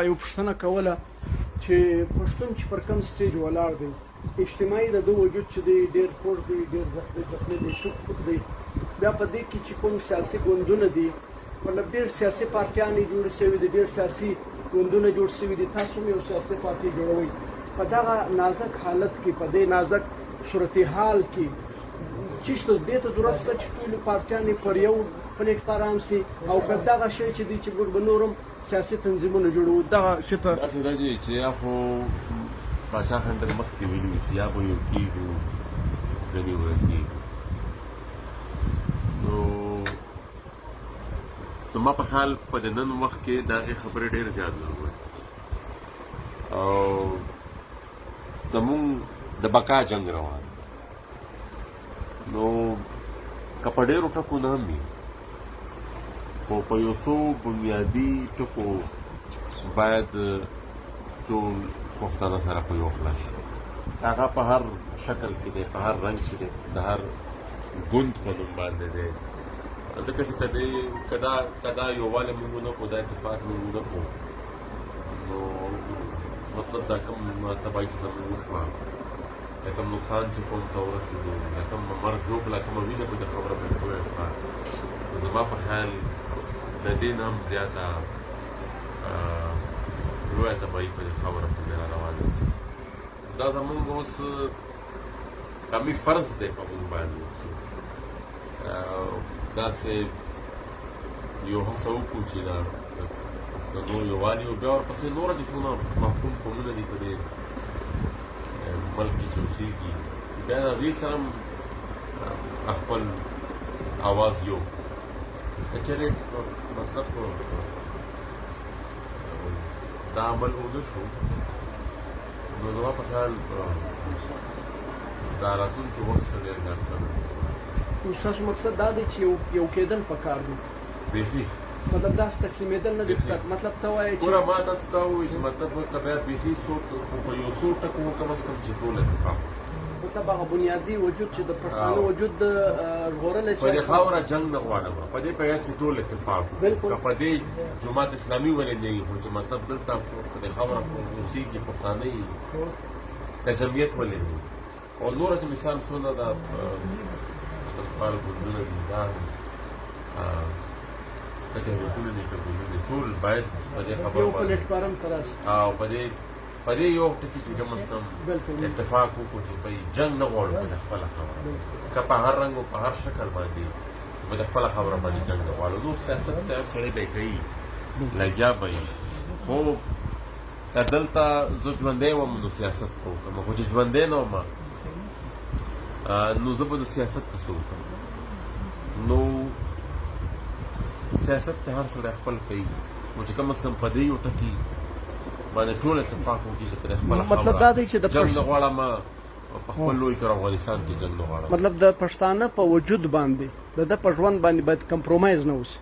یو پوښتنه کوله چې پښتون چې پر کوم سټیج ولاړ دی اجتماعي د ده وجود چې دی ډېر خوږ دی ډېر زخمي دی ټوک ټوک دی بیا په دې کې چې کوم سیاسي ګوندونه دي مطلب ډېر سیاسي پارټیانې جوړې شوي دي ډېر سیاسي ګوندونه جوړ شوي دي تاسو هم یو سیاسي پارټي جوړوئ په دغه نازک حالت کې په دې نازک صورتحال کې چېرته دې ته ضرورت شته چې ټولې پارټیانې پر یو پلیټفارم سي او که دغه شی چې دی چې موږ به نور هم سیاسي تنظیمونه جوړوو دغه شی ته داسې ده چې یا خو پاچا خان ته مخکې ویلي وو چې یا به یو کېږو ګنې ورکېږو نو زما په خیال په د نن وخت کې د هغې خبرې ډېر زیات ضرورت او زمونږ د بقا جنګ روان نو که په ډېرو ټکو نه هم وي خو په یو څو بنیادي ټکو باید ټول پښتانه سره په یو خلا شي هغه په هر شکل کې دی په هر رنګ کې دی د هر ګوند په نوم باندې دی ځکه چې که دا یووالی موږ ونه کړو دا اتفاق موږ ونه کړو نو مطلب دا کوم تباهي چې زموږ وشوه یا کوم نقصان چې قوم ته ورسېدو یا کوم مرګ ژوبله کومه وینه به د خبره باندې پوه شوه زما په خیال د دې نه هم زیاته لویه تباهي په دې خبره باندې را روانه دا زموږ اوس کامي فرض دی په موږ باندې داسې یو هڅه وکړو چې د نور یووالي او بیا ورپسې نوره چې څومره محکوم قومونه دي په دې ملک کې چې اوسېږي بیا د هغې سره هم خپل اواز یو که چېرې مطلب دا عمل ونه شو نو زما په خیال دا راتلونکي وخت څخه ډېر زیات ښه دی نو ستاسو مقصد دا دی چې یو کېدل پکار دی بیخي مطلب داسې تقسیمېدل نه دي مطلب ته وایې چې پوره ما تاسو ته ووایي چې مطلب ورته بیا بیخي څوک خو په یو څو ټکو کم از کم چې ټول اتفاق مطلب هغه بنیادي وجود چې د پښتانه وجود ژغورلی په دې خاوره جنګ نه غواړم په دې په یاد چې ټول اتفاق که په دې جماعت اسلامي ولې نه وي خو چې مطلب دلته په دې خاوره اوسېږي پښتانه یي که جمعیت ولې نه وي او نوره چې مثال څونه د بنسټپال ګوندونه دي دا که جمعیتونه دي که ګوندونه دي ټول باید په دې خبره یو پلیټفارم ته راشي او په دې یو ټکي چې کم از کم اتفاق وکړو چې بهی جنګ نه غواړو په د خپله خبره که په هر رنګ او په هر شکل باندې په د خپله خبره باندې جنګ نه غواړو نور سیاست ته هر سړی به یې کوي لګیا به وي خو که دلته زه ژوندی وم نو سیاست به وکړم خو چې ژوندی نه وم نو زه به د سیاست ته څه وکړم نو سیاست ته هر سړی خپل کوي نو چې کم از کم په دې یو ټکي باندې ټول اتفاق وکړي چې په خپله مطلب دا دی چې د جنګ نه غواړم په خپل لوی کار افغانستان کې جنګ نه غواړم مطلب د پښتانه په وجود باندې د ده په ژوند باندې باید کمپرومایز نه وشي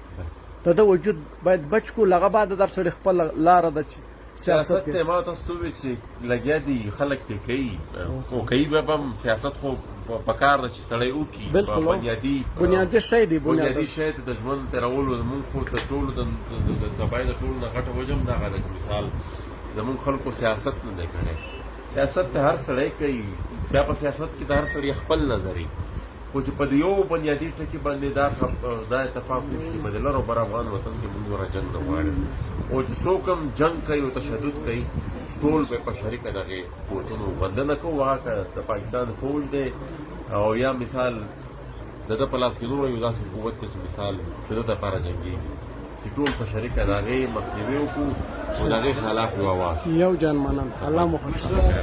د ده وجود باید بچ کړو له هغه بعد در سړي خپل لاره ده چې سیاست ته ما تاسو ته وویل چې لګیا دي خلک پرې کوي خو کوي به هم سیاست خو پکار ده چې سړی وکړي بنیادي شی دی بنیادي شی د ژوند تېرولو زمونږ خو تر ټولو د تباهۍ د ټولو نه غټه وجه هم دغه ده چې مثال زمونږ خلکو سیاست نه دی کړی سیاست ته هر سړی کوي بیا په سیاست کې د هر سړي خپل نظر وي خو چې په یو بنیادي ټکي باندې دا اتفاق وشي په د لر او بر افغان وطن کې موږ ورته جنګ نه غواړو او چې څوک هم جنګ کوي او تشدد کوي ټول به په شریکه دغې قوتونو غندنه کوو هغه که د پاکستان فوج دی او یا مثال د ده په لاس کې نور یو داسې قوت دی چې مثال د ده دپاره جنګېږي چې ټول په شریکه د هغې مخنیوي وکړو او د هغې خلاف یو اواز یو جان مننه الله مو خوشحاله